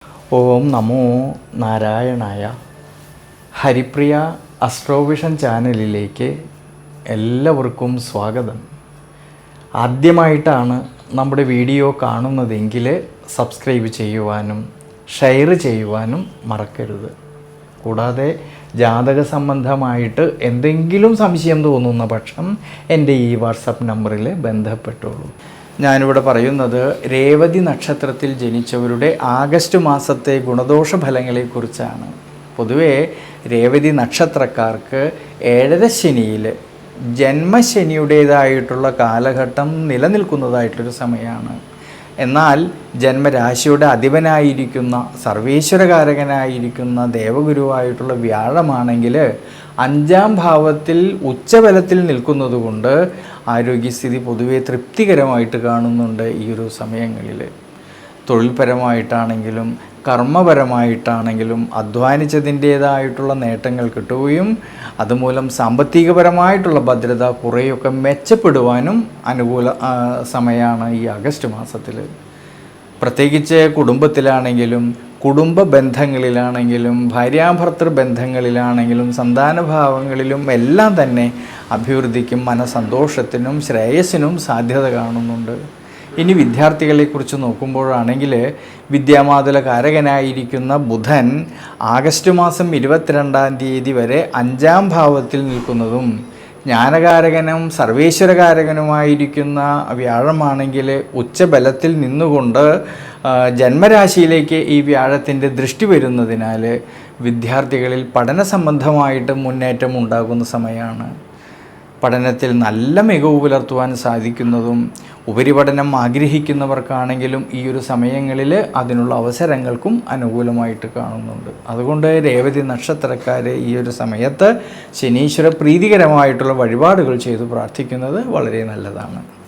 ഓം നമോ നാരായണായ. ഹരിപ്രിയ അസ്ട്രോവിഷൻ ചാനലിലേക്ക് എല്ലാവർക്കും സ്വാഗതം. ആദ്യമായിട്ടാണ് നമ്മുടെ വീഡിയോ കാണുന്നതെങ്കിൽ സബ്സ്ക്രൈബ് ചെയ്യുവാനും ഷെയർ ചെയ്യുവാനും മറക്കരുത്. കൂടാതെ ജാതക സംബന്ധമായിട്ട് എന്തെങ്കിലും സംശയം തോന്നുന്ന പക്ഷം എൻ്റെ ഈ വാട്സപ്പ് നമ്പറിൽ ബന്ധപ്പെട്ടോളൂ. ഞാനിവിടെ പറയുന്നത് രേവതി നക്ഷത്രത്തിൽ ജനിച്ചവരുടെ ആഗസ്റ്റ് മാസത്തെ ഗുണദോഷ ഫലങ്ങളെക്കുറിച്ചാണ്. പൊതുവേ രേവതി നക്ഷത്രക്കാർക്ക് ഏഴര ശനിയിൽ ജന്മശനിയുടേതായിട്ടുള്ള കാലഘട്ടം നിലനിൽക്കുന്നതായിട്ടൊരു സമയമാണ്. എന്നാൽ ജന്മരാശിയുടെ അധിപനായിരിക്കുന്ന സർവേശ്വരകാരകനായിരിക്കുന്ന ദേവഗുരുവായിട്ടുള്ള വ്യാഴമാണെങ്കിൽ 5-ാം ഭാവത്തിൽ ഉച്ചബലത്തിൽ നിൽക്കുന്നതുകൊണ്ട് ആരോഗ്യസ്ഥിതി പൊതുവെ തൃപ്തികരമായിട്ട് കാണുന്നുണ്ട്. ഈ ഒരു സമയങ്ങളിൽ തൊഴിൽപരമായിട്ടാണെങ്കിലും കർമ്മപരമായിട്ടാണെങ്കിലും അധ്വാനിച്ചതിൻ്റേതായിട്ടുള്ള നേട്ടങ്ങൾ കിട്ടുകയും അതുമൂലം സാമ്പത്തികപരമായിട്ടുള്ള ഭദ്രത കുറേയൊക്കെ മെച്ചപ്പെടുവാനും അനുകൂല സമയമാണ് ഈ ആഗസ്റ്റ് മാസത്തിൽ. പ്രത്യേകിച്ച് കുടുംബത്തിലാണെങ്കിലും കുടുംബ ബന്ധങ്ങളിലാണെങ്കിലും ഭാര്യാഭർത്തൃ ബന്ധങ്ങളിലാണെങ്കിലും സന്താനഭാവങ്ങളിലും എല്ലാം തന്നെ അഭിവൃദ്ധിക്കും മനസ്സന്തോഷത്തിനും ശ്രേയസ്സിനും സാധ്യത കാണുന്നുണ്ട്. ഇനി വിദ്യാർത്ഥികളെക്കുറിച്ച് നോക്കുമ്പോഴാണെങ്കിൽ വിദ്യാമാതുല കാരകനായിരിക്കുന്ന ബുധൻ ആഗസ്റ്റ് മാസം 22-ാം തീയതി വരെ 5-ാം ഭാവത്തിൽ നിൽക്കുന്നതും ജ്ഞാനകാരകനും സർവേശ്വരകാരകനുമായിരിക്കുന്ന വ്യാഴമാണെങ്കിൽ ഉച്ചബലത്തിൽ നിന്നുകൊണ്ട് ജന്മരാശിയിലേക്ക് ഈ വ്യാഴത്തിൻ്റെ ദൃഷ്ടി വരുന്നതിനാൽ വിദ്യാർത്ഥികളിൽ പഠന സംബന്ധമായിട്ട് മുന്നേറ്റം ഉണ്ടാകുന്ന സമയമാണ്. പഠനത്തിൽ നല്ല മികവ് പുലർത്തുവാൻ സാധിക്കുന്നതും ഉപരിപഠനം ആഗ്രഹിക്കുന്നവർക്കാണെങ്കിലും ഈ ഒരു സമയങ്ങളിൽ അതിനുള്ള അവസരങ്ങൾക്കും അനുകൂലമായിട്ട് കാണുന്നുണ്ട്. അതുകൊണ്ട് രേവതി നക്ഷത്രക്കാർ ഈ ഒരു സമയത്ത് ശനീശ്വര പ്രീതികരമായിട്ടുള്ള വഴിപാടുകൾ ചെയ്തു പ്രാർത്ഥിക്കുന്നത് വളരെ നല്ലതാണ്.